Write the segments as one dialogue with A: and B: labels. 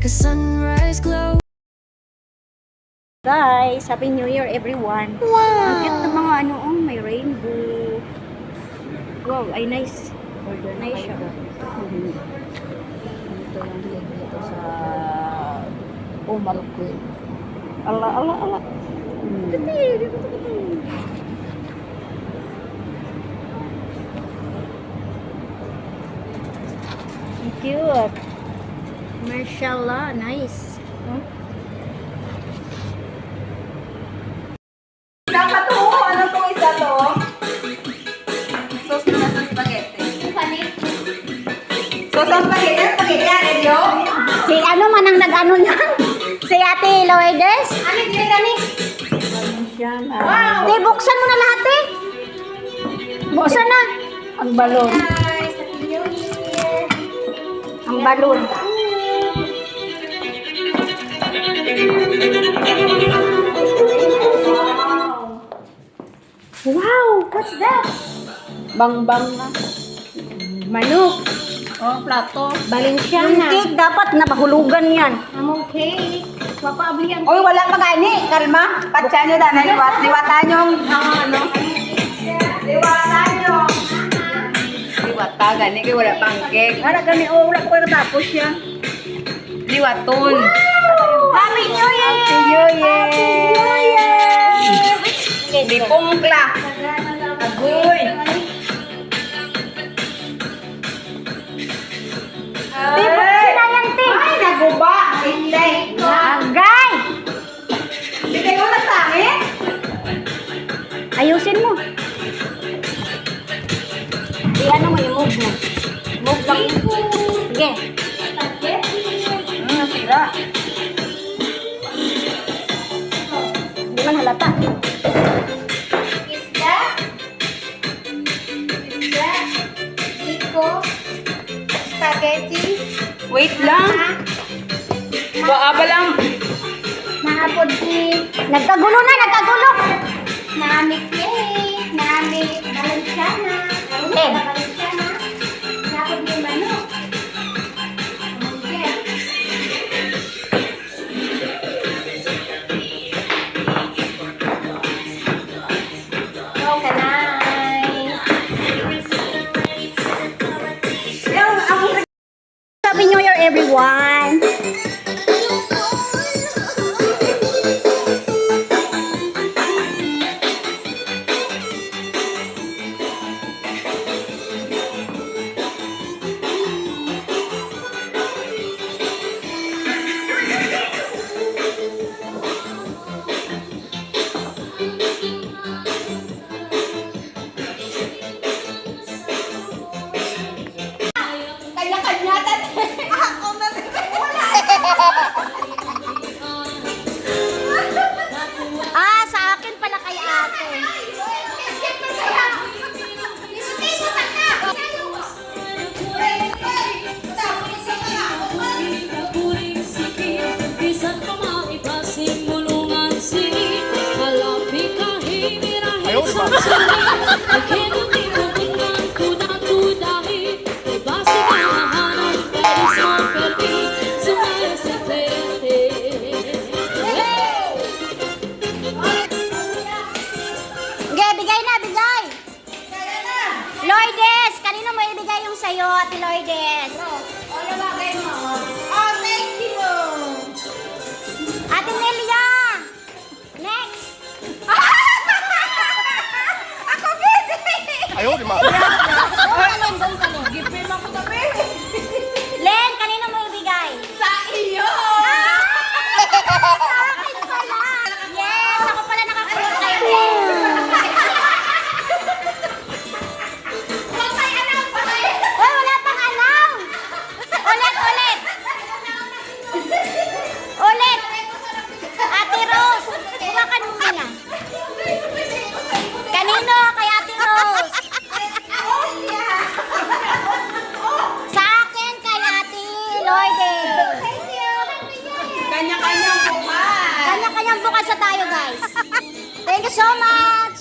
A: like a sunrise glow.
B: Guys, Happy New Year everyone. Wow! Ang cute ng mga ano, may rainbow. Wow, ay nice. Order nice siya. Dito lang dito sa Umalco. Ala. Cute. Mashallah, nice.
C: Dapat to, ano tong isa to? Sauce na sa spaghetti. Sauce ang spaghetti, Elio?
B: Si ano man ang nag-ano niyan? Si Ate Lourdes?
C: Ano din kani?
B: Wow! Di, buksan mo na lahat eh. Buksan na. Ang balon.
C: Guys, Happy New Year.
B: Ang balon. Wow! What's that? Bang-bang na. Manok.
C: Oh, plato.
B: Balenciaga. Yung cake dapat nabahulugan yan.
C: Among cake. Papablihan.
B: Oy, wala pa gani. Kalma.
C: Patsa nyo na, liwatan yung, ano? Liwatan nyo. Liwata, gani, kaya wala pang cake.
B: Wala gani. Oh, wala pa natapos yan.
C: Liwaton.
B: Happy New Year!
C: Happy New Year! Di pungkla. Agoy.
B: Di, buksan na yan, Ti.
C: Ay, naguba. Hindi.
B: Agay!
C: Bigay mo na sa akin?
B: Ayusin mo. Ano mo, i-move mo. Move lang. Sige.
C: Nasira.
B: Hindi man halata.
C: Isda. Iko. Spaghetti. Wait lang. Waaba lang.
B: Nakapod si... Nagkagulo na, nagkagulo.
C: Nami cake. Nami Balenciaga.
B: Eh.
C: Balenciaga. Napod yung manok. Okay. Oh, kanay.
B: Happy New Year, everyone.
C: Kanya-kanya tatay. Ako na wala.
B: Sa akin pala kay ate. Sige, bigay na, bigay. Lourdes, kanino mo ibigay yung sayo, Ate Lourdes?
C: Ano bagay mo? Oh, thank you.
B: Ate Nelia! Next!
C: Ako gini.
D: Ayaw, di ma.
C: Gipin ako tabi.
B: Len, kanino mo ibigay?
C: Sa iyo.
B: Sa akin pala! Yes, ako pala nakakulot kay Len. Uy, wala pang announce! Ulit! Ulit! Ate Rose, huwakan mo muna. Kanino kay Ate Rose? Sa akin kay Ate Lourdes.
C: Kanya-kanyang bukas.
B: Kanya-kanyang bukas sa tayo, guys. Thank you so much!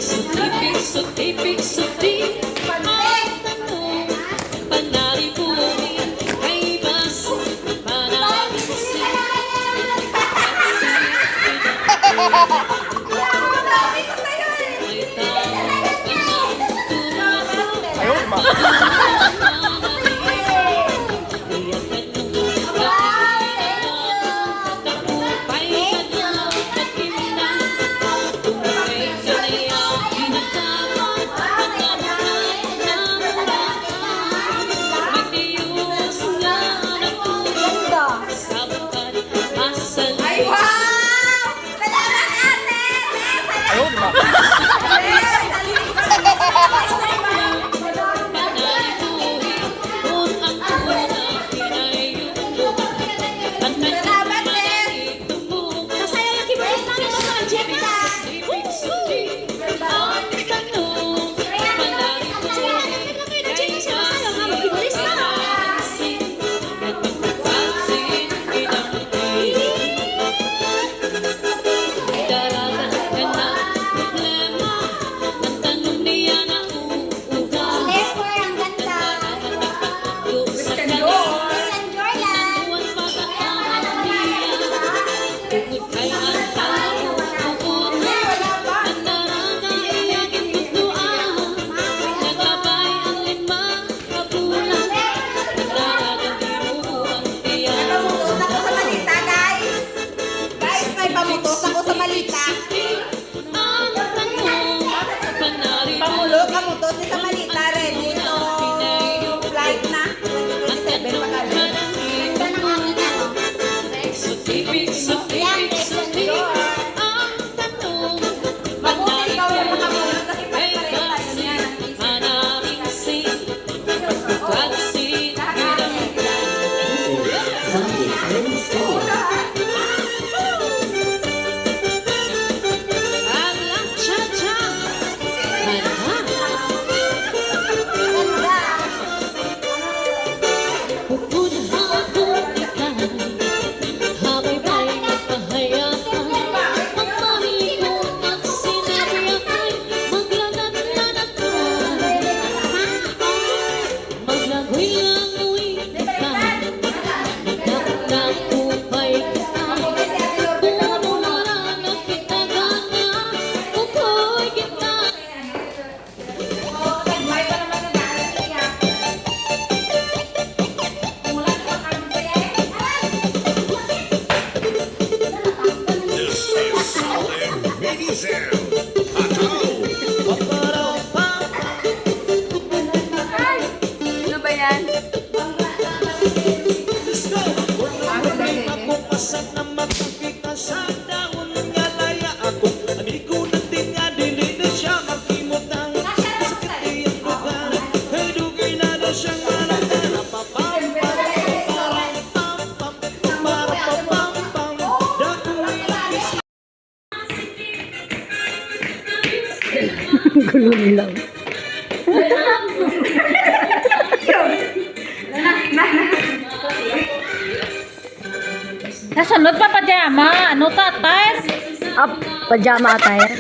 A: So tipik, so tipik, so deep. Ang tanong, panari ko
C: Ano ba yan?
B: Gulo nila.
A: Nasunod pa pajama. Ano tatay?
B: Up, pajama attire.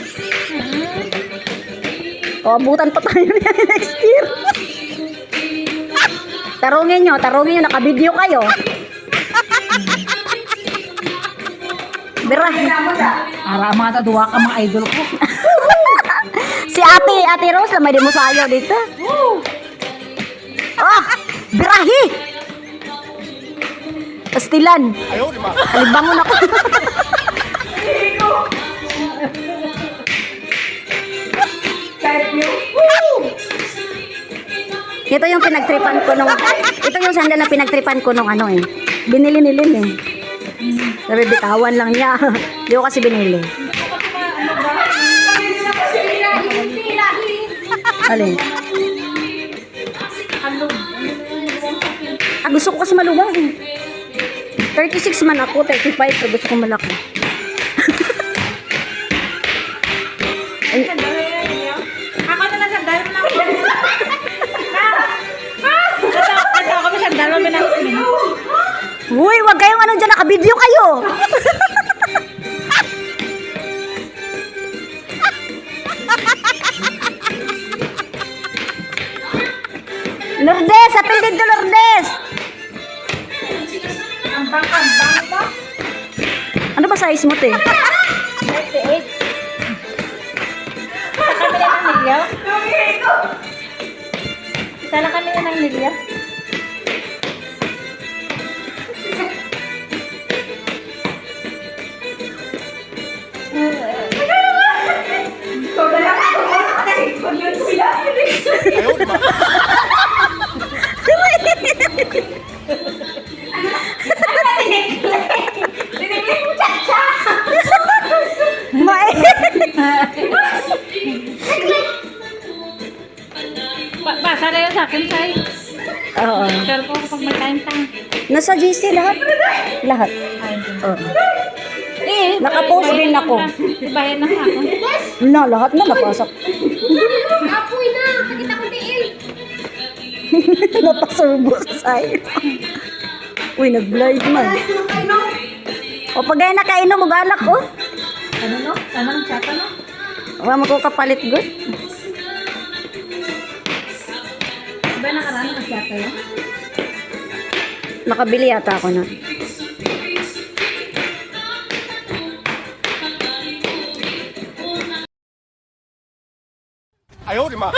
B: O, abutan pa tayo next year. Tarungin nyo, nakabideo kayo. Bira.
A: Ara mga taduwa ka mga idol ko.
B: Si Ate Rose, lamay din mo sayo dito. Ah, birahi. Pastilan. Alibangon ako. Ito yung pinagtripan ko nung, ito yung sandal na pinagtripan ko nung ano eh. Binili ni Lynn eh. Sabi, bitawan lang niya. Di ko kasi binili. Alin? Ah, gusto ko kasi maluwag eh. 36 man ako, 35 pero gusto ko malaki.
A: Ako na lang sandal mo lang. Ito ako may sandal mo lang.
B: Uy, wag kayong ano dyan, nakabideo kayo. Lourdes, apel dito Lourdes.
A: Ang bang ba?
B: Ano ba size mo, te?
A: 38. Kami lang ng nilya? Isa lang kami ng nilya? Basa na yun sa akin, Sai.
B: Oo.
A: Pero ko kapag may time.
B: Nasa GC lahat. Lahat. Oo.
A: Eh,
B: Nakapost din ako.
A: Bayad na ako.
B: Na, lahat na napasok.
A: Apoy na! Nakita ko tiil.
B: Napasurbo sa'yo. Uy, nag-blind man. O, pag ay nakainom mo galak, oh.
A: Ano no? Ano ng chat, ano?
B: Wala mo ko kapalit, good.
A: Ba nakaraan ng chat tayo?
B: Nakabili yata ako na.
D: Ayaw, di ma.